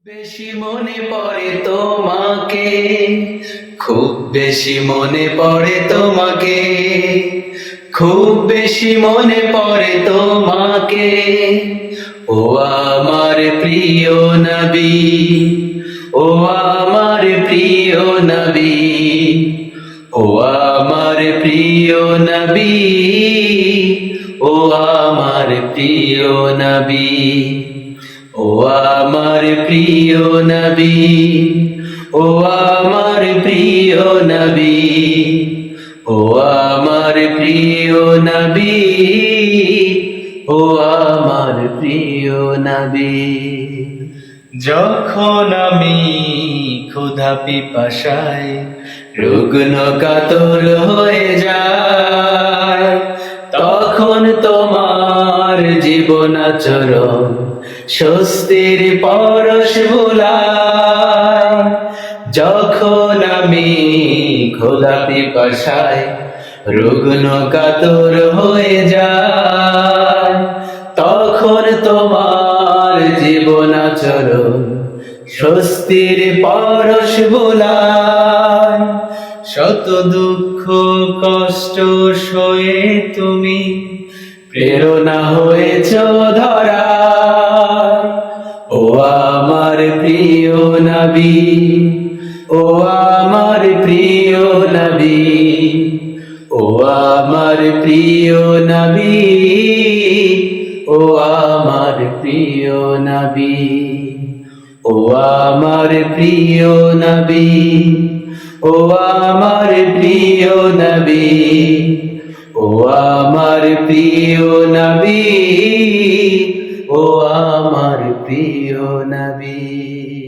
বেশি মনে পড়ে তোমাকে, খুব বেশি মনে পড়ে তোমাকে, খুব বেশি মনে পড়ে তোমাকে। ও আমার প্রিয় নবী, ও আমার প্রিয় নবী, ও আমার প্রিয় নবী, ও আমার প্রিয় নবী, ও আমার প্রিয় নবী, ও আমার প্রিয় নবী, ও আমার প্রিয় নবী, ও আমার প্রিয় নবী। যখন আমি ক্ষুধা পিপাসায় রুগ্ন কাতর হয়ে যায়, তখন তোমার জীবন আচরণ স্বস্তির পরশ বুলায়। যখন আমি ক্ষুধা পিপাসায় রুগ্ন কাতর হয়ে যায়, তখন তোমার জীবন আচরণ স্বস্তির পরশ বুলায়। শত দুঃখ কষ্ট সয়ে তুমি প্রেরণা হয়েছ ধরা। ও আমার প্রিয় নবী, ও আমার প্রিয় নবী, ও আমার প্রিয় নবী, ও আমার প্রিয় নবী, ও আমার প্রিয় নবী, ও আমার প্রিয় নবী, ও আমার প্রিয় নবী, ও আমার প্রিয় নবী।